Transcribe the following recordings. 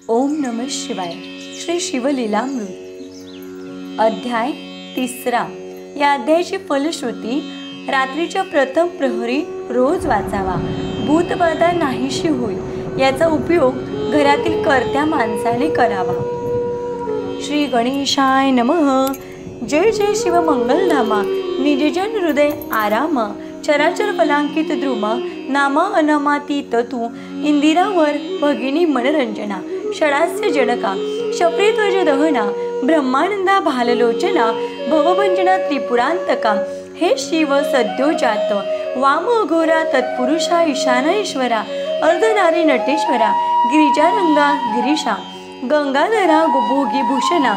ओम नमः शिवाय. श्री शिवलीलामृत अध्याय 3. या अध्यायाची फलश्रुती रात्रीच्या प्रथम प्रहरी रोज वाचावा. भूतबाधा नाहीशी होईल याचा उपयोग घरातील कर्त्या माणसाने करावा. श्री गणेशाय नमः. जय जय शिव मंगलधामा. निजजन हृदय आरामा. चराचर फलांकित द्रुमा. नामा अनामातीत तू. इंदिरावर भगिनी मनरंजना. षडास्य जनका. शपरीध्वज दहना. ब्रह्मानंदा भाललोचना. भवभंजना त्रिपुरांतका. हे शिव सद्योजात. वाम अघोरा तत्पुरुषा ईशान ईश्वरा. अर्धनारी नटेश्वरा. गिरिजारंगा गिरीशा. गंगाधरा भोगी भूषणा.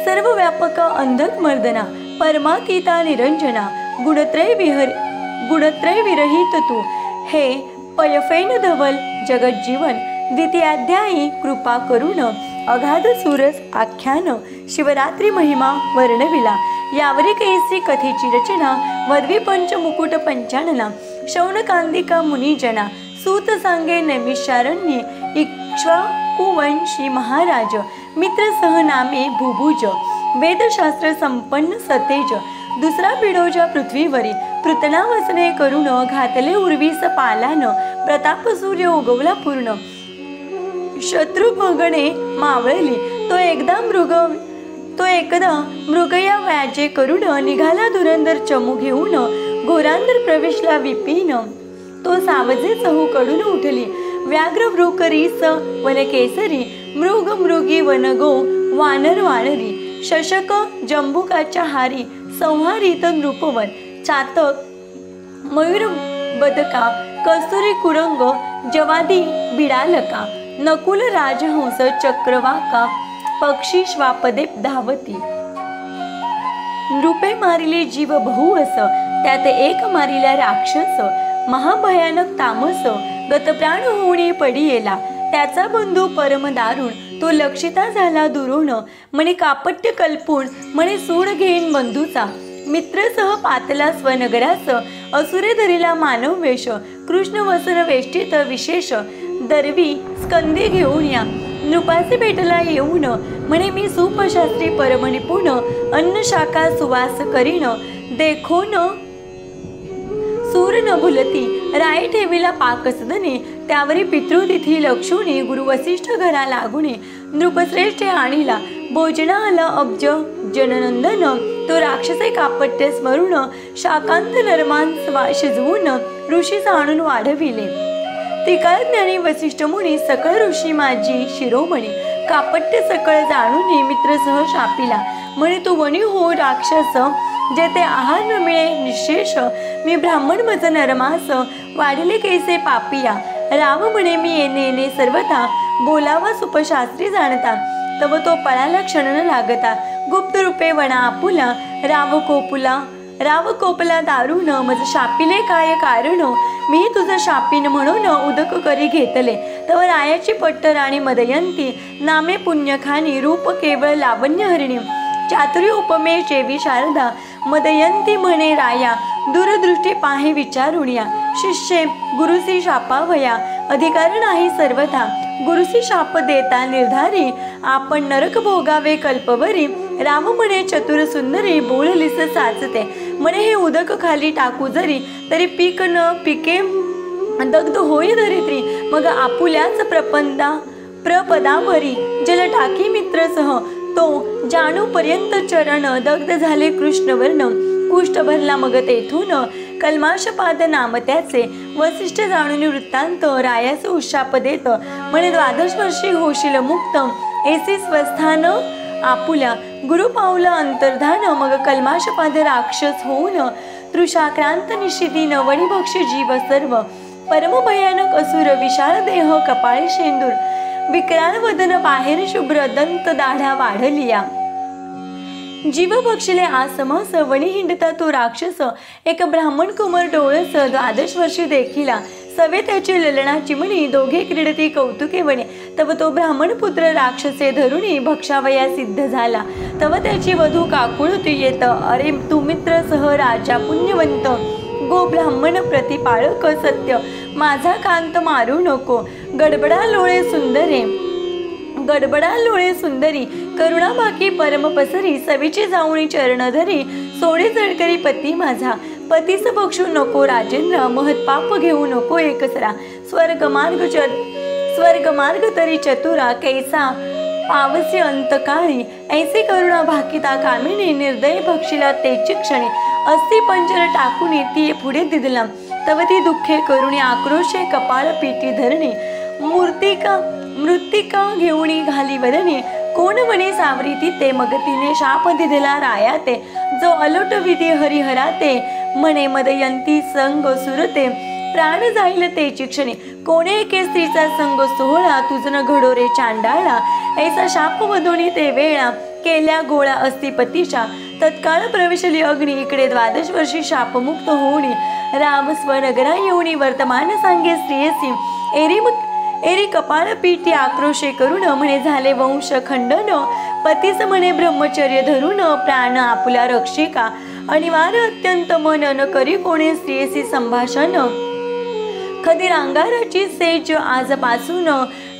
सर्व व्यापक अंधक मर्दना. परमातीता निरंजना. गुणत्रय विरहित तू. हे पयफेन धवल जगज्जीवन. द्वितीयाध्यायी कृपा करुण. अगाध सुरस आख्यान. शिवरात्री महिमा वर्णविला. यावरी कैसी कथेची रचना. वद्वी पंचमुकुट पंचानना. शौनकांदिका मुनिजना. सूत सांगे नैमिषारण्ये. इक्ष्वाकुवंशी महाराज. मित्र सहनामे भुभुज. वेदशास्त्र संपन्न सतेज. दुसरा पिढोजा पृथ्वीवरी. पृतना वसने करुण. घातले उर्वीस पालान. प्रताप सूर्य उगवला पूर्ण. शत्रु भगणे मावळली. तो एकदा मृगया व्याजे करुण. निघाला धुरंधर चमू घेऊन. घोरांतर प्रवेशला विपिन. तो सावजे चहू कडून उठली. व्याघ्र वृकरीस वनकेसरी. मृग मृगी वनगो वानर वानरी. शशक जंबुकाच्या हारी. संहारित नृपवन. चातक मयूर बदका. कस्तुरी कुरंग जवादी बिडालका. नकुल राजहंस चक्रवाका. पक्षी श्वापदे धावती. नृपे मारिले जीव बहुवस. त्यात एक मारिला राक्षस. महाभयानक तामस. गतप्राण होऊनी पडियेला. त्याचा बंधू परम दारुण. तो लक्षिता झाला दुरुण. म्हणे कापट्य कल्पून. म्हणे सूड घेईन बंधूचा. मित्रसह पातला स्वनगरास. असुरे धरिला मानव वेश. कृष्ण वसन वेष्टित विशेष. दरवी स्कंदे घेऊन या. नृपाचे भेटला येऊन. म्हणे मी सुपशास्त्री परम निपुण. अन्न शाखा सुवास करीन. देखोन सूर न भुलती. राय ठेविला पाकसदने. त्यावरी पितृतिथी लक्षुणी. गुरु वसिष्ठ घरा लागुणे. नृपश्रेष्ठ आणिला. भोजना आला अब्ज जननंदन. तो राक्षसे कापट्य स्मरून. शाकांत नरमान शिजवून. ऋषीस आणून वाढविले. त्रिकाळ ज्ञानी वसिष्ठ मुनी. सकळ ऋषी माझी शिरोमणी. कापट्य सकळ जाणून मित्रसह शापिला. म्हणे तू वणी हो राक्षस. जेथे आहार न मिळे निशेष. मी ब्राह्मण मज नरमास. वाढले कैसे पापिया. राम म्हणे मी येणे सर्वथा. बोलावा सुपशास्त्री जाणता. तव तो पळाला क्षण न लागता. गुप्त रूपे वना आपुला. राव कोपला दारुण. मज शापिले काय कारण. मी तुझं शापीन म्हणून उदक करी घेतले. तव रायाची पट्ट राणी मदयंती. नामे पुण्यखानी. रूप केवळ लावण्य हरिणी. चातुर्य उपमे चेवी शारदा. मदयंती म्हणे राया. दूरदृष्टी पाहे विचारुण्या. शिष्ये गुरुसी शापावया. अधिकार नाही सर्वथा. गुरुसी शाप देता निर्धारी. आपण नरक भोगावे कल्पवरी. राम म्हणे चतुर सुंदरी. बोललीस साचते. म्हणे हे उदक खाली टाकू जरी. तरी पीक न पिके दग्ध होई धरित्री. मग आपुल्याच प्रपदावरी. जल टाकी मित्रसह. तो जाणू पर्यंत चरण. दग्ध झाले कृष्णवर्ण. कुष्ठ भरला मग तेथून. कल्माशपाद नाम त्याचे. वसिष्ठ जाणून वृत्तांत. रायास उशाप देत. म्हणे 12 वर्षी होशील मुक्त. एसी स्वस्थान आपुल्या. गुरु पावलं अंतर्धान. मग कल्माशपाद राक्षस होऊन. तृषाक्रांत निशिती नवणी भक्ष जीव सर्व. परम भयानक असुर. विशाल देह कपाळी शेंदूर. विक्राल वदन बाहेर शुभ्र. दंत दाढा वाढलिया. जीव भक्षले आसमास. वणी हिंडता तो राक्षस. एक ब्राह्मण कुमार डोळस. 12 वर्षी देखिला. सवे त्याची ललनाची म्हणी. दोघे क्रीडती कौतुके वणे. तव तो ब्राह्मण पुत्र राक्षसे धरुणी. भक्षावया सिद्ध झाला. तव त्याची वधू काकुळती येत. अरे तू मित्र सह राजा पुण्यवंत. गो ब्राह्मण प्रतिपाळक सत्य. माझा कांत मारू नको. गडबडा लोळे सुंदरे गडबडा लोळे सुंदरी करुणा बाकी परम पसरी सवीची जाऊनी चरणधरी सोडे जळकरी पती माझा पतीस बक्षू नको राजेंद्र महत्पाप घेऊ नको एकसरा स्वर्गमार्ग तरी चतुरा कैसा पावसी अंतकाळी ऐसे करुणा भाकिता कामिनी निर्दय भक्षिला तेची क्षणी अस्ति पंजर टाकुनी ती पुढे दिदला तव ती दुःखे करुणी आक्रोशे कपाळ पीठी धरणी मृत्तिका घेऊनी घाली वदनी कोण म्हणे सावरी ते मग तिने शाप दिधला राया ते जो अलोट विधी हरिहराते म्हणे मदयंती संग सुरते प्राण जाईल तेची क्षणी कोणे एके स्त्रीचा संग सोहळा तुझन घडोरे चांडाळा ऐसा शाप वधोनी ते वेळा केल्या गोळा अस्ति पतीच्या तत्काळ प्रवेशली अग्नी इकडे 12 वर्षी शापमुक्त होऊनी राम स्वनगरा येऊनी वर्तमान सांगे स्त्रियसी एरी कपाळ पीठी आक्रोशे करून म्हणे झाले वंश खंडन पतीस म्हणे ब्रह्मचर्य धरून प्राण आपुला रक्षिका अनिवार्य अत्यंत मन न करी कोणे स्त्रियसी संभाषण खदी अंगाराची सेज आजपासून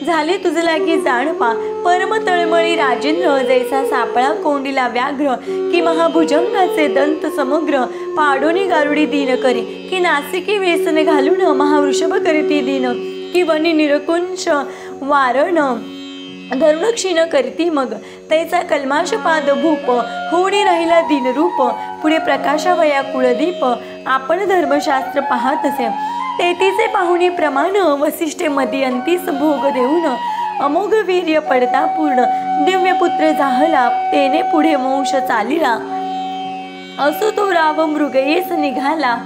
झाले तुझ लागी जाणपा परम तळमळी राजेंद्र जैसा सापळा कोंडीला व्याघ्र की महाभुजंगाचे दंत समग्र पाडोनी गारुडी दीन करी की नासिकी वेसन घालून महावृषभ करीती दीन की वनी निरकुंश वारण धरुण क्षीण करती मग तैचा कल्माश पाद भूप होणी राहिला दिनरूप पुढे प्रकाशावया कुळदीप आपण धर्मशास्त्र पाहत असे तेथीचे पाहुणे प्रमाण वसिष्ठे मध्यंतीस भोग देऊन अमोघ वीर्य पडता पूर्ण दिव्य पुत्र जाहला तेने पुढे वंश चालिला असो तो राव मृगयेस निघाला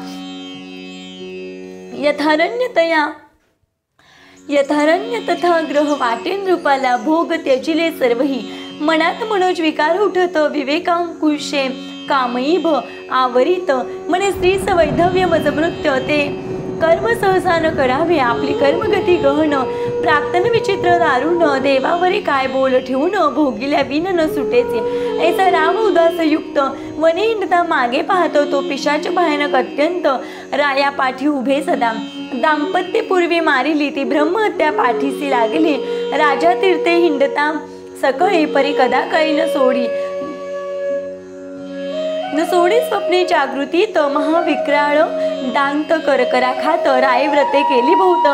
यथारण्य तथा ग्रह वाटे नृपाला भोग त्यजिले सर्वही मनात मनोज विकार उठत विवेकांकुशे कामईभ आवरित म्हणे स्त्रीच वैधव्य मजमृत्य ते कर्म सहसा न करावे आपली कर्मगती गहन प्राक्तन विचित्र दारुण देवावरी काय बोल ठेवून भोगिल्या विन न सुटेचे ऐसा राम उदास युक्त वने हिंडता मागे पाहतो तो पिशाच भयानक अत्यंत राया पाठी उभे सदा दाम्पत्य पूर्वी मारिली ती ब्रह्महत्या पाठीसी लागली राजा तीर्थे हिंडता सकळी परी कदा काही न सोडी स्वप्ने जागृतीत महाविक्राळ दांत करकरा खात रायव्रते केली बहुत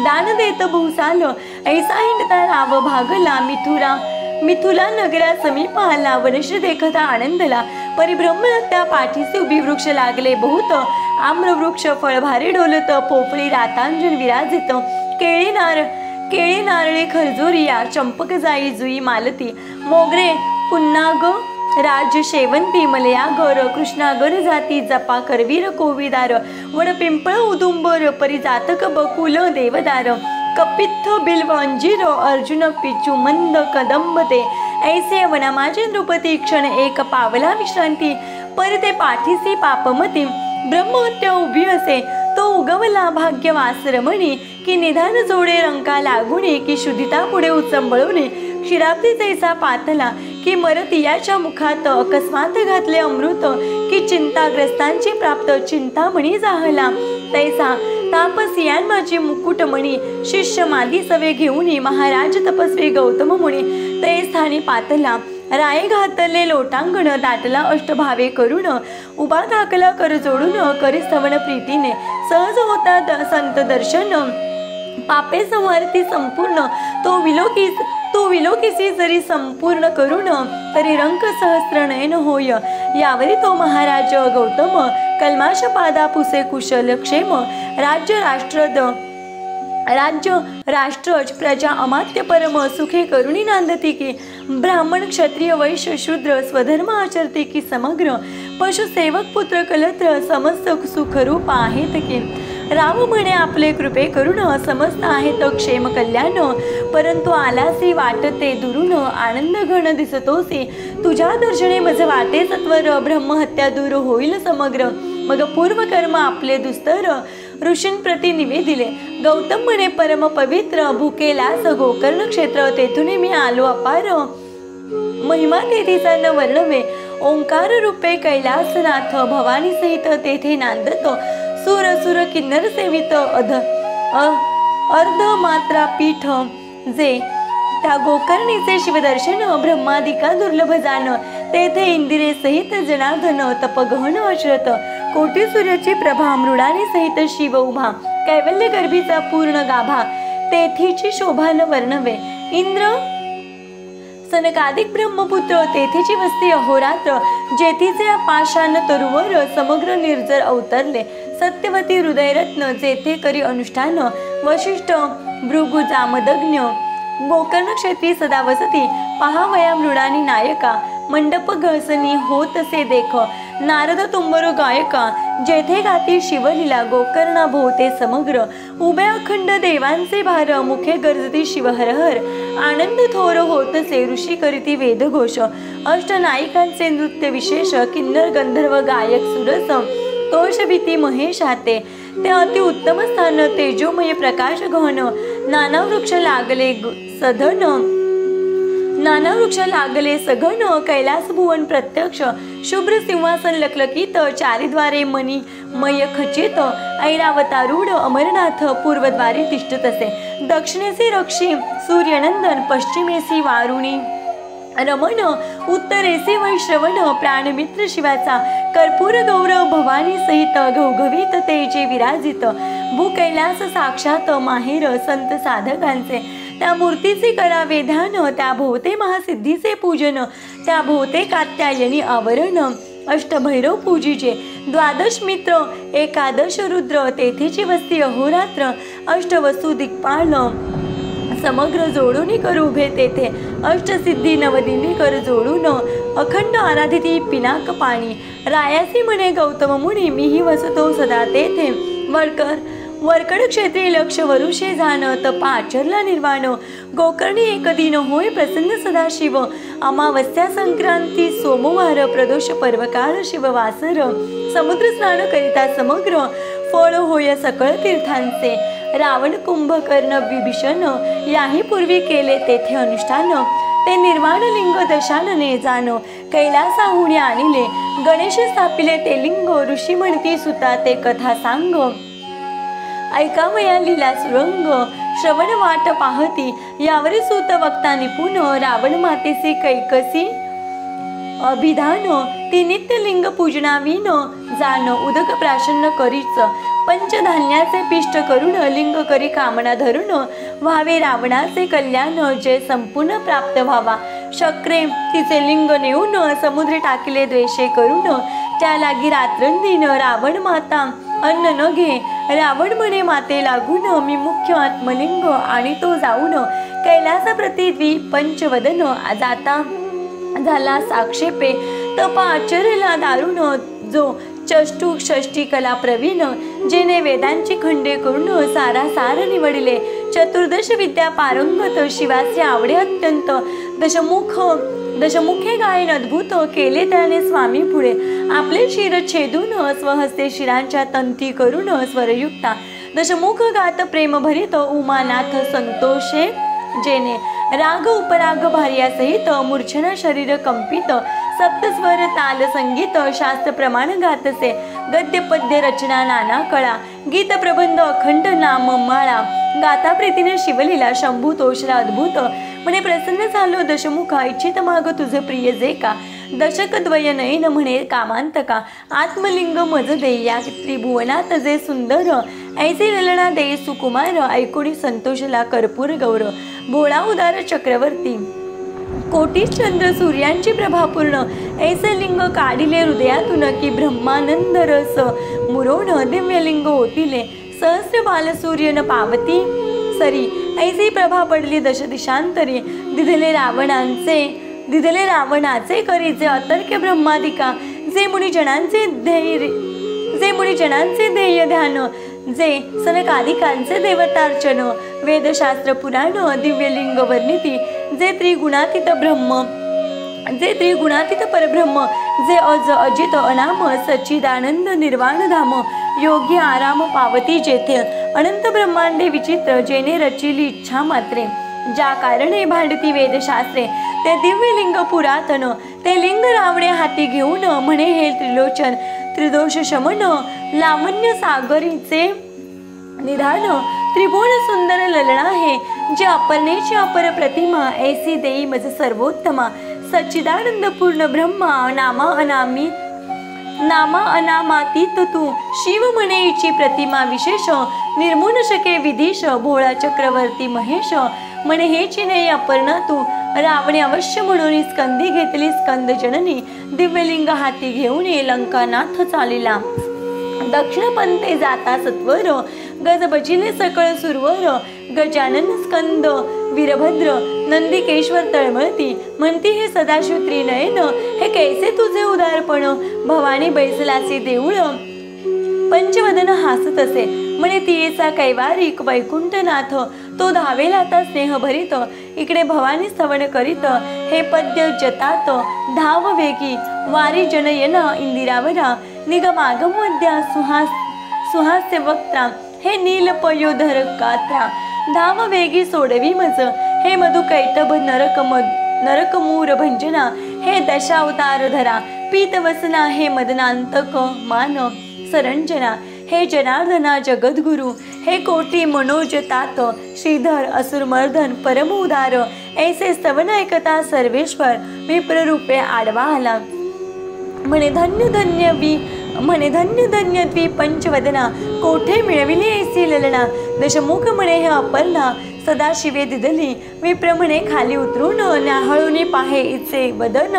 दान देत बहुसाल ऐसा हिंडता राव भागला मिथुला नगरा समीप आला वनश्री देखता आनंदला परिब्रह्महत्या पाठीसी उभी वृक्ष लागले बहुत आम्र वृक्ष फळभारी डोलत पोफळी रातांजन विराजित केळी नारळे खरजोरिया चंपक जाई जुई मालती मोगरे पुन्नाग राज शेवंती मलयागर कृष्णागर जाती जपा करवीर कोविदार वड पिंपळ उदुंबर परिजातक बकुल देवदार कपित्थ बिल्व अंजीर अर्जुन पिचू मंद कदंबते ऐसे वना माझे नृपती क्षण एक पावला विश्रांती परते पाठीसी पापमती ब्रह्महत्या उभी असे तो उगवला भाग्यवास रमणी की निधान जोडे रंका लागुणे की शुद्धिता पुढे उचंबळवणे क्षीराब्दी जैसा पातला की मरतियाच्या मुखात अकस्मात घातले अमृत की चिंताग्रस्तांची प्राप्त चिंतामणी जाहला तैसा तापसियान माझी मुकुटमणी शिष्य मादी सवे घेऊनी महाराज तपस्वी गौतम मुनी ते स्थानी पातला राये घातले लोटांगण दाटला अष्टभावे करून उभा धाकला कर जोडून करी स्तवन प्रीतीने सहज होता संत दर्शन पापे संवारती संपूर्ण तो विलोकिसी जरी संपूर्ण करून तरी रंक सहस्त्र नयन होय यावरी तो महाराज गौतम कल्माश पादा पुसे कुशल क्षेम राज्य राष्ट्रज प्रजा अमात्य परम सुखे करुणी नांदती की ब्राह्मण क्षत्रिय वैश्य शूद्र स्वधर्म आचरते की समग्र पशु सेवक पुत्र कलत्र समस्त सुखरूप आहेत की राम म्हणे आपले कृपे करून समस्त आहेत क्षेम कल्याण परंतु आलासी वाटते दुरून आनंद घन दिसतोसी तुझ्या दर्शने मज वाटे सत्वर ब्रह्महत्या दूर होईल समग्र मग पूर्व कर्म आपले दुस्तर ऋषीं प्रति निवेदिले गौतम म्हणे परम पवित्र भुकेलास गोकर्ण क्षेत्र तेथून मी आलो अपार महिमा तेथीचा न वर्णवे ओंकार रूपे कैलासनाथ भवानी सहित तेथे नांदतो सुर किन्नर सेवित अर्धमात्रा पीठ जे त्या गोकर्णीचे शिवदर्शन ब्रह्मादिका दुर्लभ जाण तेथे इंदिरे सहित जनार्दन तपगहन अश्रत कोटी सूर्याची प्रभा मृडाने सहित शिव उभा कैवल्य गर्भीचा पूर्ण गाभा तेथीची शोभा न वर्णवे इंद्र सनकादिक ब्रह्मपुत्र तेथीची वस्ती अहोरात्र जेथीचे पाषाण तरुवर समग्र निर्जर अवतरले सत्यवती हृदयरत्न जेथे करी अनुष्ठान वशिष्ठ भृगु जामदग्न गोकर्ण क्षेत्री सदा वसती पहावया मृडानी नायका मंडप घसनी होतसे देख नारद तुंबरो गायका जेथे गाती शिवलीला गोकर्णा भोवते समग्र उभे अखंड देवांचे भार मुखे गरजती शिव हर हर आनंद थोर होतसे ऋषी करीती वेदघोष अष्टनायिकांचे नृत्य विशेष किन्नर गंधर्व गायक सुरस तोष भीती महेश हाते ते अति उत्तम स्थान तेजोमय प्रकाश गहन नाना वृक्ष लागले सघन कैलास भुवन प्रत्यक्ष शुभ्र सिंहासन लखलकीत चारिद्वारे मणी मय खचित ऐरावतारूढ अमरनाथ पूर्वद्वारी तिष्ठत असे दक्षिणेसी रक्षी सूर्यनंदन पश्चिमेसी वारुणी रमण उत्तरेसी वैश्रवण प्राणमित्र शिवाचा कर्पूर गौरव भवानी सहित घवघवीत तेजे विराजित भू कैलास साक्षात माहेर संत साधकांचे त्या मूर्तीचे करावे ध्यान त्या भोवते महासिद्धीचे पूजन त्या भोवते कात्यायनी आवरण अष्टभैरव पूजीचे द्वादश मित्र एकादश रुद्र तेथीची वस्ती अहोरात्र अष्टवसु दिक्पाल समग्र जोडून कर उभे तेथे अष्टसिद्धी नवदिनी कर जोडून अखंड आराधिती पिनाक पाणी रायासी म्हणे गौतम मुनी मीही वसतो सदा तेथे वरकड क्षेत्री लक्ष वरुषे जाण तपा आचरला निर्वाण गोकर्णी एक दिन होय प्रसन्न सदाशिव अमावस्या संक्रांती सोमवार प्रदोष पर्वकाळ शिववासर समुद्र स्नान करिता समग्र फळ होय सकळ तीर्थांचे रावण कुंभकर्ण विभीषण याही पूर्वी केले तेथे अनुष्ठान ते निर्वाण लिंग दशानने जाण कैलासाहुनी आणिले गणेश स्थापिले ते लिंग ऋषी म्हणती सुता ते कथा सांग ऐकावया लीला सुरंग श्रवण वाट पाहती यावरी सूत वक्ता निपुण रावण मातेसी कैकसी अभिधान ती नित्य लिंग पूजनाविन जाण उदक प्राशन करीच पंचधान्याचे पिष्ट करून लिंग करी कामना धरून व्हावे रावणाचे कल्याण जे संपूर्ण प्राप्त व्हावा शक्रे तिचे लिंग नेऊन समुद्रे टाकिले द्वेषे करून त्या लागी रात्रंदिन रावण माता अन्न न घे रावण म्हणे माते लागून मी मुख्य आत्मलिंग आणि तो जाऊन कैलासा प्रति पंचवदन जाता झाला साक्षेपे तप आचरला दारुण जो चष्टू षष्टी कला प्रवीण जेने वेदांची खंडे करून सारासार निवडिले चतुर्दश विद्या पारंगत शिवाचे आवडे अत्यंत दशमुखे गायन अद्भुत केले त्याने स्वामी पुढे आपले शिर छेदून स्वहस्ते शिरांच्या तंती करून स्वरयुक्ता दशमुख गात प्रेम भरित उमानाथ संतोषे जेने राग उपराग भार्या सहित मूर्छना शरीर कंपित सप्तस्वर ताल संगीत शास्त्र प्रमाण गातसे गद्य पद्य रचना नाना कळा गीत प्रबंध अखंड नाम माळा गाता प्रीतीने शिवलीला शंभू तोषला अद्भुत म्हणे प्रसन्न झालो दशमुखा इच्छित माग तुझे प्रिय जे का दशक द्वय नयन म्हणे कामांतका आत्मलिंग मज दे या त्रिभुवनात जे सुंदर ऐसे ललना दे सुकुमार ऐकोणी संतोषला कर्पूर गौर भोळा उदार चक्रवर्ती कोटी चंद्र सूर्यांची प्रभापूर्ण ऐसे लिंग काढिले हृदयातून की ब्रह्मानंद रस मुरोण दिव्यलिंग होतिले सहस्र बाल सूर्य न पावती सरी ऐसी प्रभा पडली दश दिशांतरी दिधले रावणाचे करीचे अतर्क्य ब्रह्मादिका जे मुनिजनांचे ध्येय ध्यान जे सनकादिकांचे देवतार्चन वेदशास्त्र पुराण दिव्यलिंग वर्णिती जे त्रिगुणातीत परब्रह्म जे अजित अनाम सच्चिदानंद निर्वाण धाम योगी आराम पावती जेथे अनंत ब्रह्मांडे विचित्र जेने रचिली इच्छा मात्रे ज्या कारणे भांडती वेदशास्त्रे ते दिव्यलिंग पुरातन ते लिंग रावणे हाती घेऊन म्हणे हे त्रिलोचन त्रिदोष शमन लावण्य सागरीचे निधान त्रिभुवन सुंदर ललना हे जे अपर्णेची अपर प्रतिमा ऐसी देई मज सर्वोत्तमा सच्चिदानंद पूर्ण ब्रह्मा नामा अनामातीत तू शिव म्हणेची प्रतिमा विशेष निर्मून शके विधीश भोळा चक्रवर्ती महेश म्हणे हेची नाही अपर्णा तू रावणे अवश्य म्हणून स्कंदी घेतली स्कंद जननी दिव्यलिंग हाती घेऊन लंकानाथ चालिला दक्षिण पंथे जाता सत्वर गज बजिले सकळ सुरवर गजानन स्कंद वीरभद्र नंदिकेश्वर तळमळती म्हणती हे सदाशिव त्रिनयन हे कैसे तुझे उदारपण भवानी बैसलाचे देऊळ पंचवदन हासत असे म्हणे तियेचा कैवारिक वैकुंठनाथ तो धावेल आता स्नेहभरित इकडे भवानी स्तवन करीत हे पद्य जतात धाव वेगी वारी जनयना इंदिरावरा निगमागमद्या सुहास्य वक्त्रा हे नील पयोधर गात्रा धाव वेगी सोडवी मज हे मधु कैटभ नरकमूर भंजना हे दशावतार धरा पीतवसना हे मदनांतक मान सरंजना हे जनार्दना जगद्गुरु हे कोटी मनोजतात श्रीधर असुरमर्दन परम उदार ऐसे स्तवन ऐकता सर्वेश्वर विप्ररूपे आडवा आला म्हणे धन्य धन्य द्वी पंचवदना कोठे मिळविले ऐसी ललना दशमुख म्हणे हे अपर्णा सदाशिवे दिदली विप्र म्हणे खाली उतरून न्याहाळून पाहे इचे वदन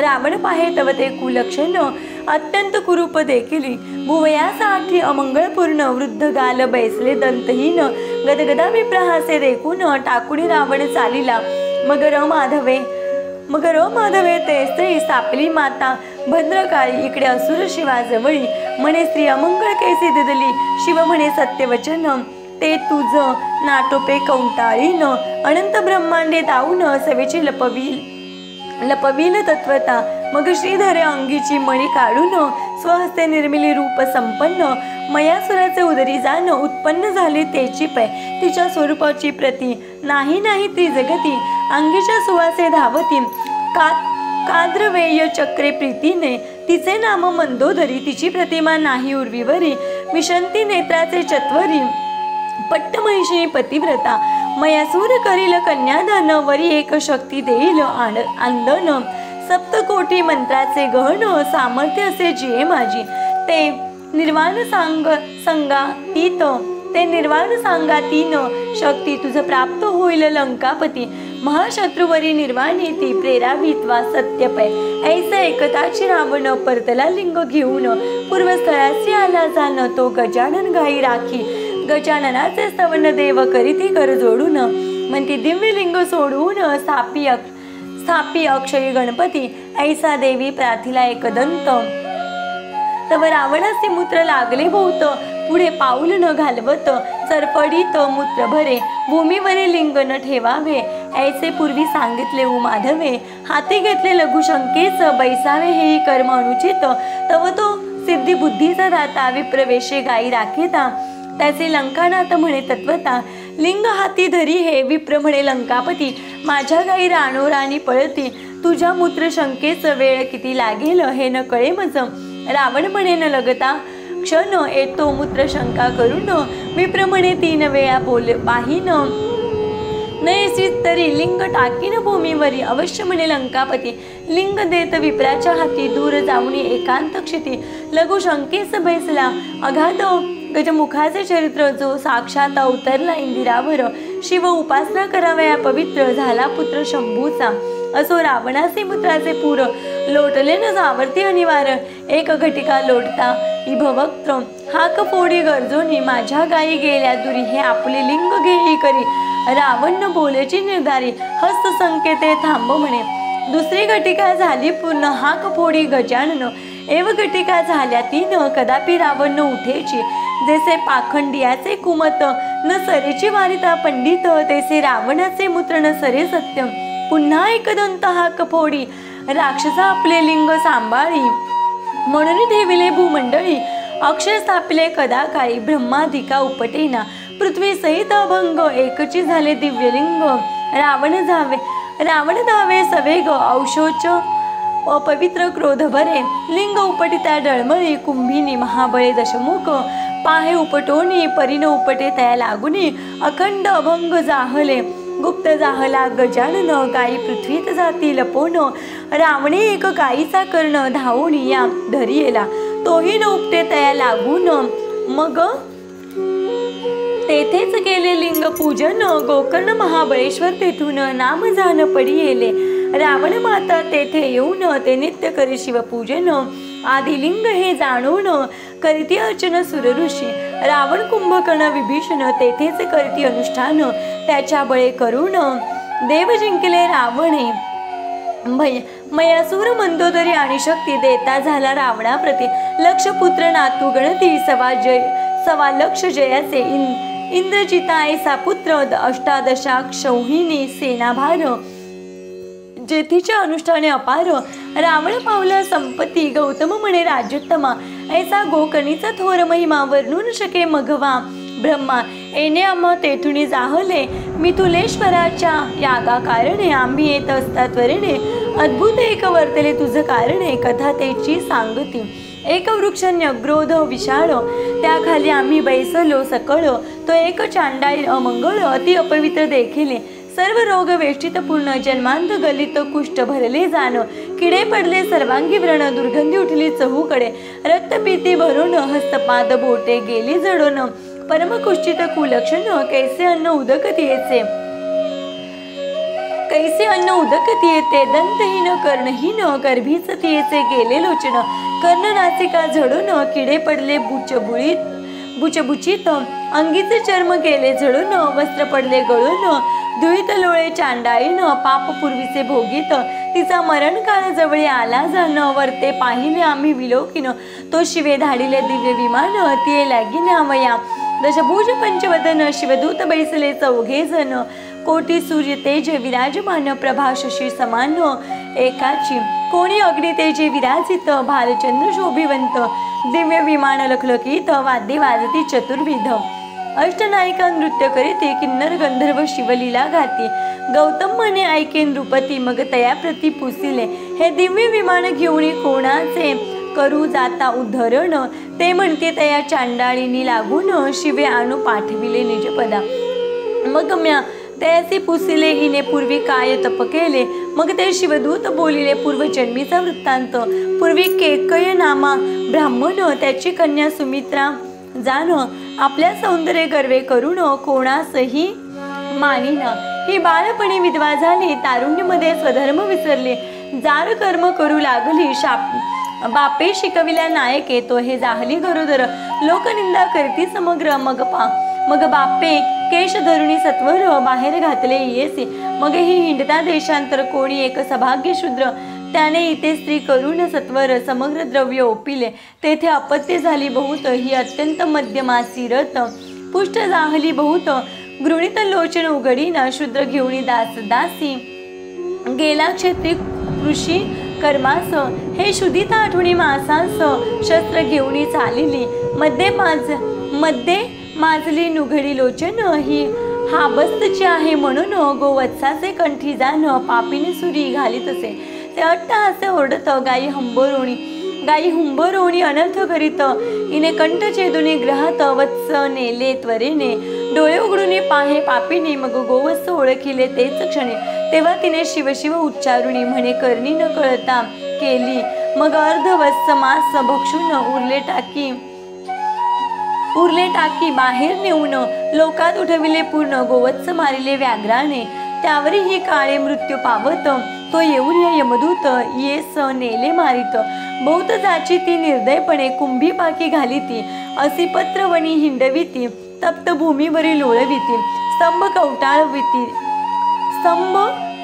रावण पाहे तव ते कुलक्षण अत्यंत कुरूप देखील भुवयासाठी अमंगळपूर्ण वृद्ध गाल बैसले दंतहीन गदगदा विप्रहासे देखून टाकुणी रावण चालिला मग र माधवे ते स्त्री सापली माता भद्रकाळी इकडे असुर शिवाजवळी म्हणे स्त्री अमंगळ कैसी दिदली शिव म्हणे सत्यवचन ते तुझ नाटोपे कौंटाळीन अनंत ब्रह्मांडे दाऊन सवेची लपविल तत्वता मग श्रीधरे अंगीची मणी काढून स्वहस्ते निर्मिली रूप संपन्न मयासुराचे उदरी जाण उत्पन्न झाली तेची पै तिच्या स्वरूपाची प्रती नाही ती जगती अंगीच्या सुवासे धावती काद्रवेय चक्रे प्रीतीने तिचे नाम मंदोदरी तिची प्रतिमा नाही उर्वीवरी विशंती नेत्राचे चत्वरी पट्टमहिषिणी पतिव्रता मयासूर करील कन्यादान वरी एक शक्ती देईल आंदन सप्तकोटी मंत्राचे गहन सामर्थ्य असे जिये माझी ते निर्वाण सांगातीन शक्ती तुझ प्राप्त होईल लंकापती महाशत्रुवरी निर्वाणी ती प्रेरावित्वा सत्यपै ऐसा एकताची रावण परतला लिंग घेऊन पूर्वस्थळाशी आला जाण तो गजानन गाई राखी गजाननाचे स्तवन देव करीती कर जोडून म्हणती दिव्य लिंग सोडून स्थापी अक्षयी गणपती ऐसा देवी प्रार्थिला एकदंत तव रावणाचे मूत्र लागले बहुत पुढे पाऊल न घालवत चरफडीत मूत्र भरे भूमीवरील लिंग न ठेवावे ऐसे पूर्वी सांगितले उमाधवे हाती घेतले लघुशंकेच बैसावे हे कर्म अनुचित तव तो सिद्धी बुद्धीचा दाता विप्रवेशे गाई राखिता त्याचे लंकानाथ म्हणे तत्वता लिंग हाती धरी हे विप्र म्हणे लंकापती माझ्या गाई राणोराणी पळती तुझ्या मूत्र शंकेच वेळ किती लागेल हे न कळे मज रावण म्हणे न लगता क्षण येतो मूत्र शंका करून विप्र म्हणे 3 वेळा बोल बाहीन नयसी तरी लिंग टाकीन भूमीवरी अवश्य म्हणे लंकापती लिंग देत विप्राच्या हाती दूर जाऊन एकांत क्षिती लघु शंकेस बैसला अगाध गजमुखाचे चरित्र जो साक्षात अवतरला इंदिरावर शिव उपासना करावया पवित्र झाला पुत्र शंभूचा असो रावणाचे मूत्राचे पूर लोटले न जावर्ती अनिवार एक घटिका लोटता इभवक्त्र हाक फोडी गरजोनी माझ्या गायी गेल्या दुरी हे आपले लिंग घेई करी रावण बोलेची निर्धारी हस्त संकेते थांब म्हणे दुसरी घटिका झाली पूर्ण हाक फोडी गजानन एव घटिका झाल्या 3 कदापि रावण उठेची जैसे पाखंडियाचे कुमत न सरेची वारिता पंडित तैसे रावणाचे मूत्र न सरे सत्य पुन्हा एकदंत हाक फोडी राक्षसा आपले लिंग सांभाळी म्हणून ठेविले भूमंडळी अक्षय स्थापिले कदा काळी ब्रह्माधिका उपटेना पृथ्वी सहित अभंग एकची झाले दिव्यलिंग रावण धावे सवेग औशोच अपवित्र क्रोध भरे लिंग उपटिता डळमळी कुंभिनी महाबळे दशमुख पाहे उपटोनी परीन उपटे तया लागुनी अखंड अभंग जाहले गुप्त जाहला गजानन गाई पृथ्वीत जाती लपोन रावणे एक गाईचा कर्ण धावून या धरी येला तोही न उपटे तया लागून मग तेथेच केले लिंग पूजन गोकर्ण महाबळेश्वर तेथून नाम जान पडी येले रावण माता तेथे येऊन ते नित्य करी शिवपूजन आदिलिंग हे जाणून करीती अर्चन सुर ऋषी रावण कुंभकर्ण विभीषण तेथेच करीती अनुष्ठान त्याच्या बळे करून देव जिंकले रावणे मयासूर मंदोदरी आणि शक्ती देता झाला रावणाप्रती लक्ष पुत्र नातू गणती सवा लक्ष जयाचे इंद्रजितायसा पुत्र अष्टादशा क्षौहिणी सेनाभार जेथीच्या अनुष्ठाने अपार रावण पावला संपत्ती गौतम म्हणे राजोत्तमा ऐसा गोकर्णीचा थोर महिमा वर्णून शके मघवा ब्रह्मा येणे आम्हा तेथुनी जाहले मिथुलेश्वराच्या यागा कारणे आम्ही येत असता त्वरेने अद्भुत एक वर्तले तुझ कारणे कथा तेची सांगती एक वृक्ष न्यग्रोध विशाळ त्याखाली आम्ही बैसलो सकळ तो एक चांडाळ अमंगळ अति अपवित्र देखिले सर्व रोग वेष्टित पूर्ण जन्मांत गलित कुष्ठ भरले जाण किडे पडले सर्वांगी व्रण दुर्गंधी उठली चहूकडे रक्तपीती भरून हस्तपाद बोटे गेली जडून परमकुष्ठित कुलक्षण कैसे अन्न उदकती येते दंतहीन कर्णहीन गर्भीच तियेचे गेले लोचन कर्ण नासिका झडून किडे पडले बुचबुचीत अंगीचे चर्म गेले झडून वस्त्र पडले गळून धुळीत लोळे चांडाळीन पाप पूर्वीचे भोगीत तिचा मरण काळ जवळी आला जाण वरते पाहिले आम्ही विलोकिन तो शिवे धाडिले दिव्य विमान तिये लागिने आमया दशभुज पंचवदन शिवदूत बैसले चौघे जण कोटी सूर्य तेज विराजमान प्रभा शशी समान एकाची कोणी अग्नि तेजे विराजित भालचंद्र शोभिवंत दिव्य विमान लखलखीत वाद्ये वाजती चतुर्विध अष्टनायिका नृत्य करीते किन्नर गंधर्व शिवलीला गाती गौतम म्हणे ऐके नृपती मग तया प्रती पुसिले हे दिव्य विमान घेऊन कोणाचे करू जाता उद्धरण ते म्हणते तया चांडाळीनी लागून शिवे आणू पाठविले निजपदा मग म्या तयासी पुसिले इने पूर्वी काय तप केले मग ते शिवदूत बोलिले पूर्वजन्मीचा वृत्तांत पूर्वी केकय नामा ब्राह्मण त्याची कन्या सुमित्रा जाण आपल्या सौंदर्य गर्वे करून कोणासही मानिना ही बाळपणी विधवा झाली तारुण्यमध्ये स्वधर्म विसरले जार कर्म करू लागली बापे शिकविल्या नायके तो हे जाहली गरोदर लोकनिंदा करती समग्र मग बापे केश धरुणी सत्वर बाहेर घातले येसी मग ही हिंडता देशांतर कोणी एक सभाग्य शूद्र त्याने इथे स्त्री करून सत्वर समग्र द्रव्य ओपिले तेथे अपत्य झाली बहुत ही अत्यंत मध्यमासी रत पुष्ट जाहली बहुत गृणित लोचन उघडीना शूद्र घेऊनी दासी गेला क्षेत्री कृषी कर्मास हे शुद्धित आठवणी मासास शस्त्र घेऊनी चालिली मध्ये माजली नुघडी लोचन ही हाबस्तची आहे म्हणून गोवत्साचे कंठी जाण पापिनी सुरी घालीत असे ते अट्टहास्य ओरडत गाई हुंबरोणी अनर्थ करीत इने कंठ छेदुनी ग्रहात वत्स नेले त्वरेने डोळे उघडून पाहे पापिनी मग गोवत्स ओळखिले तेच क्षणे तेव्हा तिने शिवशिव उच्चारुणी म्हणे करणी न कळता केली मग अर्धवत्स मास भक्षून उरले टाकी बाहेर नेऊन लोकात उठविले पूर्ण गोवत्स मारिले व्याघ्राने त्यावरी ही काळे मृत्यू पावत तो येऊन यमदूत येस नेले मारित बहुत जाची ती निर्दयपणे कुंभी पाकी घालिती असी पत्रवणी हिंडविती तप्त भूमीवरी लोळविती स्तंभ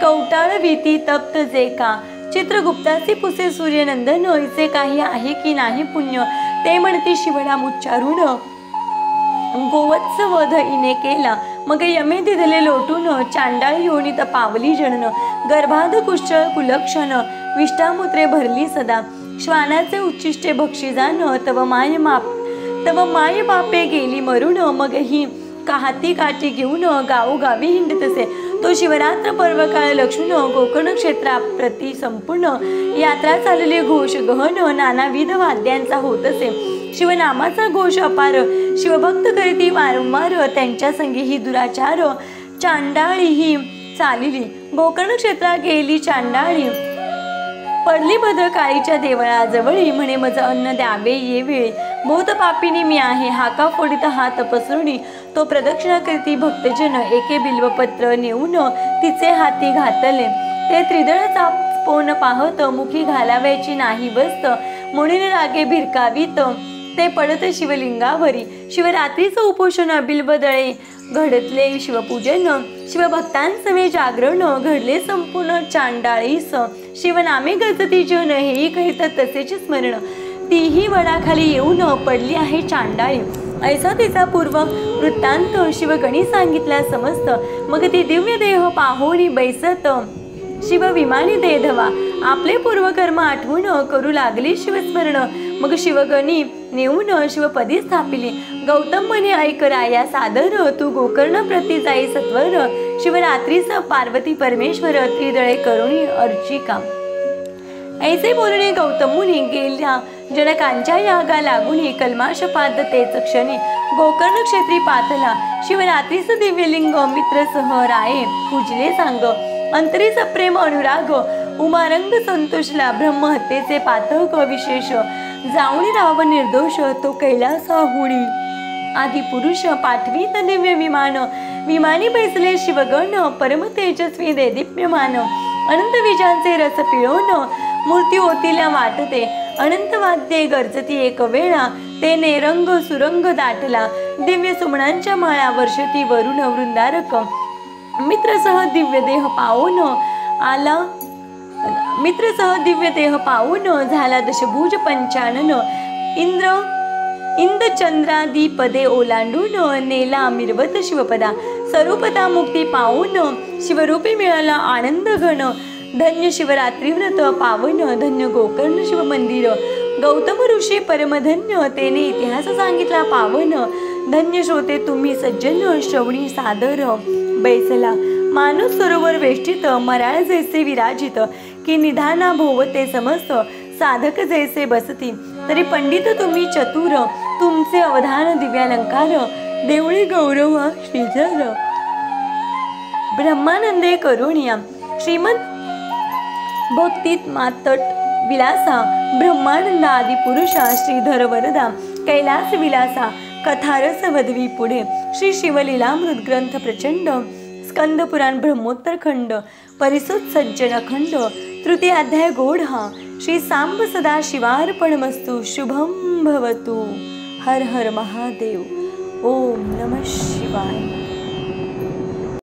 कवटाळविती तप्त जे का चित्रगुप्ताचे पुसे सूर्यनंदन इचे काही आहे की नाही पुण्य ते म्हणते शिवनाम उच्चारून गोवत्स वध इने केला मग यमे दिधले लोटून चांडाळ योनीत पावली जनन गर्भाध कुश्चळ कुलक्षण विष्ठामूत्रे भरली सदा श्वानाचे उच्चिष्टे भक्षिजान तव माय बापे गेली मरून मग ही काहाती काठी घेऊन गावोगावी हिंडतसे तो शिवरात्र पर्व काळ लक्षून गोकर्ण क्षेत्राप्रती संपूर्ण यात्रा चालली घोष गहन नानाविध वाद्यांचा होत असे शिवनामाचा घोष अपार, शिवभक्त करीती वारंवार, त्यांच्या संगी ही दुराचार चांडाळी ही चालिली, गोकर्ण क्षेत्रात गेली चांडाळी, पडली भद्रकाळीच्या देवळाजवळी, म्हणे मज अन्न द्यावे ये वेळी, भूत पापिनी मी आहे, हाका फोडित हात पसरुणी, तो प्रदक्षिणा करीती भक्तजन, एके बिल्वपत्र नेऊन तिचे हाती घातले, ते त्रिदळ चापोन पाहत, मुखी घालावायची नाही वस्त, म्हणून रागे भिरकावीत, ते पडत शिवलिंगावरी, शिवरात्रीचं उपोषण बिल्वदळे घडतले शिवपूजन, शिवभक्तांसवे जागरण, घडले संपूर्ण चांडाळीस, शिवनामे गजती जन, हेही करीत तसेच स्मरण, तीही वडाखाली येऊन पडली आहे चांडाळी, ऐसा तिचा पूर्व वृत्तांत शिवगणी सांगितला समस्त, मग ती दिव्य देह पाहोनी बैसत, शिव विमानी देधवा, आपले पूर्वकर्म आठवून करू लागली शिवस्मरण, मग शिवगणी नेऊन शिवपदी स्थापिली, गौतम म्हणे ऐक राया सादर, तू गोकर्ण प्रती जाई सत्वर, शिवरात्रीस पार्वती परमेश्वर, त्रिदळे करुणी अर्चिका, ऐसे बोलणे गौतम मुनी, गेल्या जनकांच्या यागा लागुनी, कल्माशपाद तेच क्षणी, गोकर्ण क्षेत्री पातला, शिवरात्रीस दिव्यलिंग, मित्रसह राये पूजले सांग, अंतरीच प्रेम अनुराग, उमारंग संतोषला, ब्रह्महत्येचे पातक विशेष, जाऊनी राव निर्दोष, तो कैलासाहुणी, आदि पुरुष पाठवीत दिव्य विमान, विमानी बैसले शिवगण, परम तेजस्वी देदीप्यमान, अनंत विजांचे रस पिळून, मूर्ती ओतील्या वाटते, अनंत वाद्ये गरजती एक वेळा, ते नेरंग सुरंग दाटला, दिव्य सुमणांच्या माळा वर्षती वरुण वृंदारक, मित्रसह दिव्य देह पावून आला, मित्रसह दिव्य देह पावून झाला दशभुज पंचानन, इंद चंद्रादी पदे ओलांडून, नेला मिरवत शिवपदा, स्वरूपता मुक्ती पावून, शिवरूपी मिळाला आनंद घन, धन्य शिवरात्री व्रत पावन, धन्य गोकर्ण शिव मंदिर, गौतम ऋषी परमधन्य, तेने इतिहास सांगितला पावन, धन्य श्रोते तुम्ही सज्जन, श्रवणी सादर बैसला, मानस सरोवर वेष्टित, मराळ जैसे विराजित, की निधाना भोवते समस्त, साधक जैसे बसती, तरी पंडित तुम्ही चतुर, तुमचे अवधान दिव्यालंकार, देवळी गौरव श्रीधर, ब्रह्मानंदे करुणिया, श्रीमद भक्तीत मातट विलासा, ब्रह्मानंद आदि पुरुषा, श्रीधर वरदा, कैलास विलासा, कथारस वदवी पुढे, श्री शिवलीलामृत ग्रंथ प्रचंड, स्कंद पुराण ब्रह्मोत्तर खंड, परिसुत सज्जन खंड, तृतीय अध्याय गोढा, श्री सांब सदा शिवार्पणमस्तु, शुभम भवतु, हर हर महादेव, ओम नमः शिवाय.